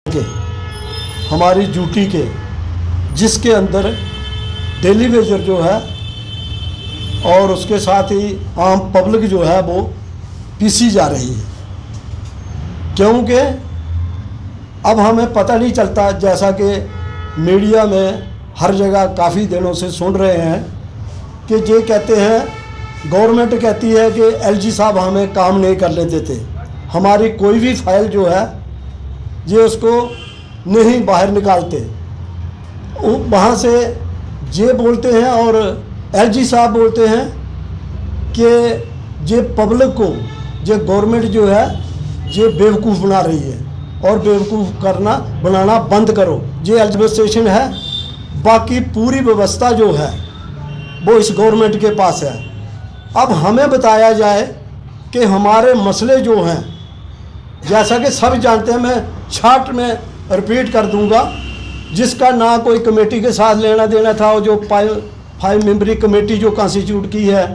के हमारी ड्यूटी के, जिसके अंदर डेली वेजर जो है और उसके साथ ही आम पब्लिक जो है वो पीसी जा रही है। क्योंकि अब हमें पता नहीं चलता, जैसा कि मीडिया में हर जगह काफ़ी दिनों से सुन रहे हैं कि ये कहते हैं, गवर्नमेंट कहती है कि एलजी साहब हमें काम नहीं करने देते, हमारी कोई भी फाइल जो है ये उसको नहीं बाहर निकालते। वहाँ से ये बोलते हैं और एलजी साहब बोलते हैं कि ये पब्लिक को ये गवर्नमेंट जो है ये बेवकूफ़ बना रही है और बेवकूफ़ बनाना बंद करो। ये एडमिनिस्ट्रेशन है, बाकी पूरी व्यवस्था जो है वो इस गवर्नमेंट के पास है। अब हमें बताया जाए कि हमारे मसले जो हैं, जैसा कि सब जानते हैं, मैं शॉर्ट में रिपीट कर दूंगा, जिसका ना कोई कमेटी के साथ लेना देना था, और जो 5 मेंबरी कमेटी जो कॉन्स्टिट्यूट की है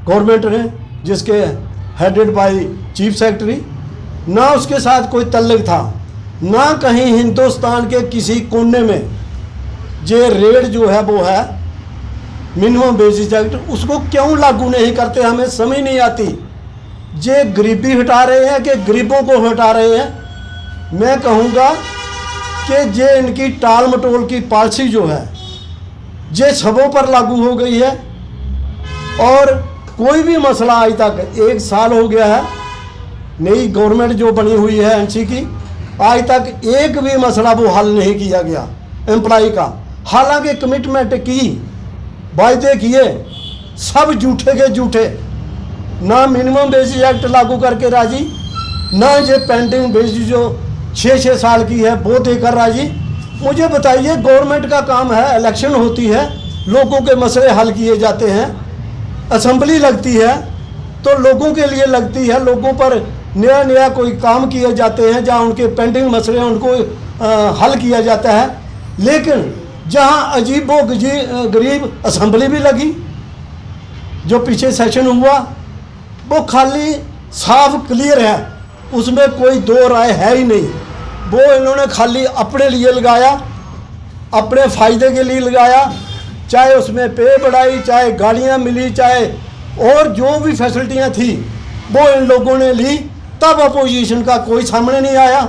गवर्नमेंट ने, जिसके हेडेड बाय चीफ सेक्रेटरी, ना उसके साथ कोई तल्लुक था, ना कहीं हिंदुस्तान के किसी कोने में ये रेट जो है वो है मिनिमम बेसिस एक्ट, उसको क्यों लागू नहीं करते हमें समझ नहीं आती। ये गरीबी हटा रहे हैं कि गरीबों को हटा रहे हैं। मैं कहूँगा कि ये इनकी टाल मटोल की पॉलिसी जो है ये सबों पर लागू हो गई है, और कोई भी मसला आज तक 1 साल हो गया है, नई गवर्नमेंट जो बनी हुई है एनसी की, आज तक एक भी मसला वो हल नहीं किया गया एम्प्लॉय का। हालांकि कमिटमेंट की, वायदे किए, सब झूठे के झूठे, ना मिनिमम बेसिस एक्ट लागू करके राजी, ना ये पेंडिंग बेसिस जो 6 साल की है वो देकर राजी। मुझे बताइए, गवर्नमेंट का काम है, इलेक्शन होती है, लोगों के मसले हल किए जाते हैं, असेंबली लगती है तो लोगों के लिए लगती है, लोगों पर नया कोई काम किए जाते हैं, जहाँ उनके पेंडिंग मसले हैं उनको हल किया जाता है। लेकिन जहाँ अजीबो गरीब असेंबली भी लगी, जो पीछे सेशन हुआ वो खाली साफ क्लियर है, उसमें कोई दो राय है ही नहीं। वो इन्होंने खाली अपने लिए लगाया, अपने फ़ायदे के लिए लगाया, चाहे उसमें पे बढ़ाई, चाहे गाड़ियाँ मिली, चाहे और जो भी फैसिलिटियाँ थी वो इन लोगों ने ली। तब अपोजिशन का कोई सामने नहीं आया,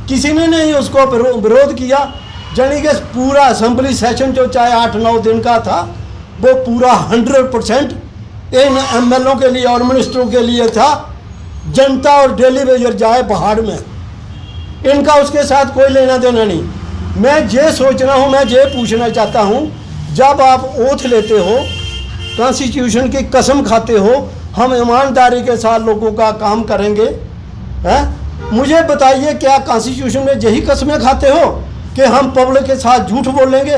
किसी ने नहीं उसको विरोध किया। यानी कि पूरा असेंबली सेशन जो चाहे 8-9 दिन का था, वो पूरा 100% इन एमएलओ के लिए और मिनिस्टरों के लिए था। जनता और डेली वेजर जाए पहाड़ में, इनका उसके साथ कोई लेना देना नहीं। मैं ये सोच रहा हूँ, मैं ये पूछना चाहता हूँ, जब आप ओथ लेते हो, कॉन्स्टिट्यूशन की कसम खाते हो, हम ईमानदारी के साथ लोगों का काम करेंगे, हैं? मुझे बताइए, क्या कॉन्स्टिट्यूशन में यही कसमें खाते हो कि हम पब्लिक के साथ झूठ बोलेंगे,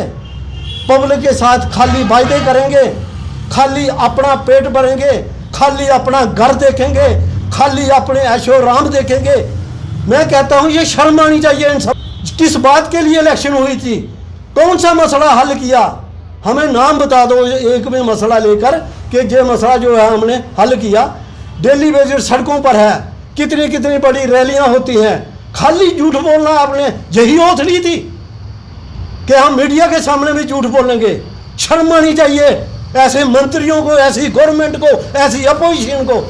पब्लिक के साथ खाली वायदे करेंगे, खाली अपना पेट भरेंगे, खाली अपना घर देखेंगे, खाली अपने ऐशो आराम देखेंगे? मैं कहता हूँ ये शर्म आनी चाहिए इन सब। किस बात के लिए इलेक्शन हुई थी, कौन सा मसला हल किया? हमें नाम बता दो एक में मसला लेकर कि ये मसला जो है हमने हल किया। डेली बेसिस सड़कों पर है, कितनी कितनी बड़ी रैलियां होती हैं, खाली झूठ बोलना आपने यही ओथ ली थी कि हम मीडिया के सामने भी झूठ बोलेंगे? शर्म आनी चाहिए ऐसे मंत्रियों को, ऐसी गवर्नमेंट को, ऐसी अपोजिशन को,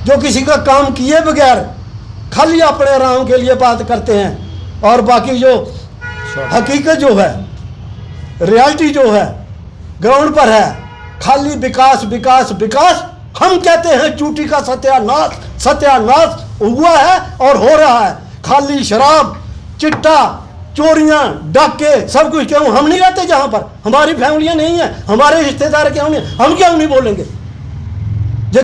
जो किसी का काम किए बगैर खाली अपने आराम के लिए बात करते हैं, और बाकी जो हकीकत जो है, रियलिटी जो है ग्राउंड पर है, खाली विकास विकास विकास। हम कहते हैं चूटी का सत्यानाश हुआ है और हो रहा है। खाली शराब, चिट्टा, चोरियां, डाके, सब कुछ। क्यों हम नहीं रहते जहां पर? हमारी फैमिलियां नहीं है, हमारे रिश्तेदार क्यों नहीं? हम क्यों नहीं बोलेंगे?